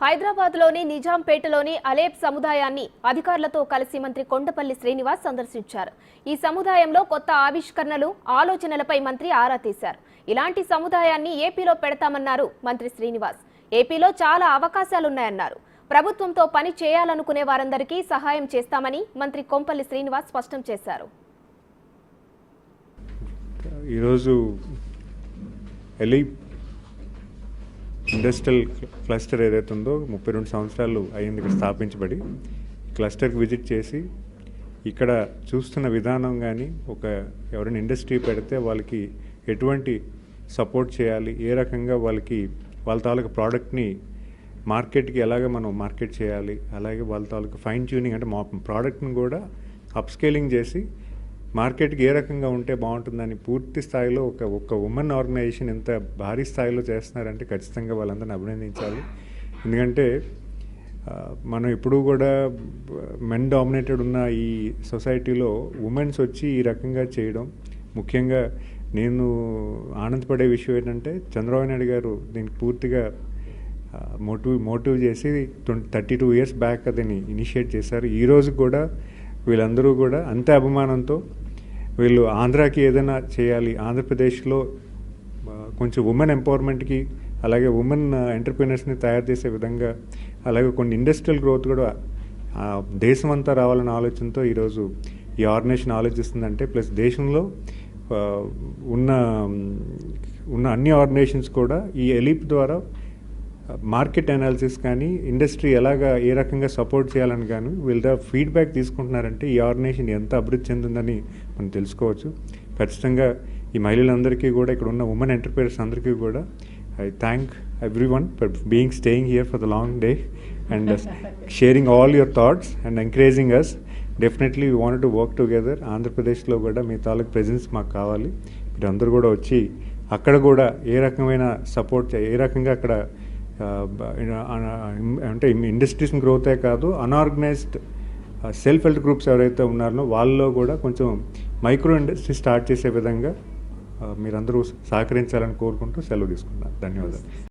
హైదరాబాద్లోని నిజాంపేటలోని అలేప్ సముదాయాన్ని అధికారులతో కలిసి మంత్రి కొండపల్లి శ్రీనివాస్ సందర్శించారు. ఈ సముదాయంలో కొత్త ఆవిష్కరణలు, ఆలోచనలపై మంత్రి ఆరా తీశారు. ఇలాంటి సముదాయాన్ని ఏపీలో పెడతామన్నారు మంత్రి శ్రీనివాస్. ఏపీలో చాలా అవకాశాలున్నాయన్నారు. ప్రభుత్వంతో పని చేయాలనుకునే వారందరికీ సహాయం చేస్తామని మంత్రి కొంపల్లి శ్రీనివాస్ స్పష్టం చేశారు. ఈరోజు ఇండస్ట్రియల్ క్లస్టర్ ఏదైతే ఉందో 32 సంవత్సరాలు అయింది ఇక్కడ స్థాపించబడి, క్లస్టర్కి విజిట్ చేసి ఇక్కడ చూస్తున్న విధానం కానీ ఎవరైనా ఇండస్ట్రీ పెడితే వాళ్ళకి ఎటువంటి సపోర్ట్ చేయాలి, ఏ రకంగా వాళ్ళ తాలూకు ప్రోడక్ట్ని మార్కెట్కి ఎలాగ మనం మార్కెట్ చేయాలి, అలాగే వాళ్ళ తాలూకు ఫైన్ ట్యూనింగ్ అంటే మా ప్రోడక్ట్ని కూడా అప్స్కేలింగ్ చేసి మార్కెట్కి ఏ రకంగా ఉంటే బాగుంటుందని పూర్తి స్థాయిలో ఒక ఉమెన్ ఆర్గనైజేషన్ ఎంత భారీ స్థాయిలో చేస్తున్నారంటే ఖచ్చితంగా వాళ్ళందరిని అభినందించాలి. ఎందుకంటే మనం ఎప్పుడూ కూడా మెన్ డామినేటెడ్ ఉన్న ఈ సొసైటీలో ఉమెన్స్ వచ్చి ఈ రకంగా చేయడం, ముఖ్యంగా నేను ఆనందపడే విషయం ఏంటంటే చంద్రబాబు నాయుడు గారు దీనికి పూర్తిగా మోటివ్ చేసి 32 ఇయర్స్ బ్యాక్ అదని ఇనిషియేట్ చేశారు. ఈరోజు కూడా వీళ్ళందరూ కూడా అంతే అభిమానంతో వీళ్ళు ఆంధ్రాకి ఏదైనా చేయాలి, ఆంధ్రప్రదేశ్లో కొంచెం ఉమెన్ ఎంపవర్మెంట్కి, అలాగే ఉమెన్ ఎంటర్ప్రీనర్స్ని తయారు చేసే విధంగా, అలాగే కొన్ని ఇండస్ట్రియల్ గ్రోత్ కూడా దేశం అంతా రావాలనే ఆలోచనతో ఈరోజు ఈ ఆర్గనైజేషన్ ఆలోచిస్తుందంటే, ప్లస్ దేశంలో ఉన్న అన్ని ఆర్గనైజేషన్స్ కూడా ఈ ఎలీప్ ద్వారా మార్కెట్ అనాలిసిస్ కానీ, ఇండస్ట్రీ ఏ రకంగా సపోర్ట్ చేయాలని కానీ వీళ్ళ ఫీడ్బ్యాక్ తీసుకుంటున్నారంటే ఈ ఆర్గనైజేషన్ ఎంత అభివృద్ధి చెందిందని మనం తెలుసుకోవచ్చు. ఖచ్చితంగా ఈ మహిళలందరికీ కూడా, ఇక్కడ ఉన్న ఉమెన్ ఎంటర్ప్రైనర్స్ అందరికీ కూడా I thank everyone for staying here for the long day and sharing all your thoughts and encouraging us. Definitely we want to work together. ఆంధ్రప్రదేశ్లో కూడా మీ తాలూకు ప్రెజెన్స్ మాకు కావాలి. మీరు అందరూ కూడా వచ్చి అక్కడ కూడా ఏ రకమైన సపోర్ట్, ఏ రకంగా అక్కడ అంటే ఇండస్ట్రీస్ గ్రోతే కాదు, అన్ఆర్గనైజ్డ్ సెల్ఫ్ హెల్ప్ గ్రూప్స్ ఎవరైతే ఉన్నారో వాళ్ళలో కూడా కొంచెం మైక్రో ఇండస్ట్రీ స్టార్ట్ చేసే విధంగా మీరందరూ సహకరించాలని కోరుకుంటూ సెలవు తీసుకున్నాను. ధన్యవాదాలు.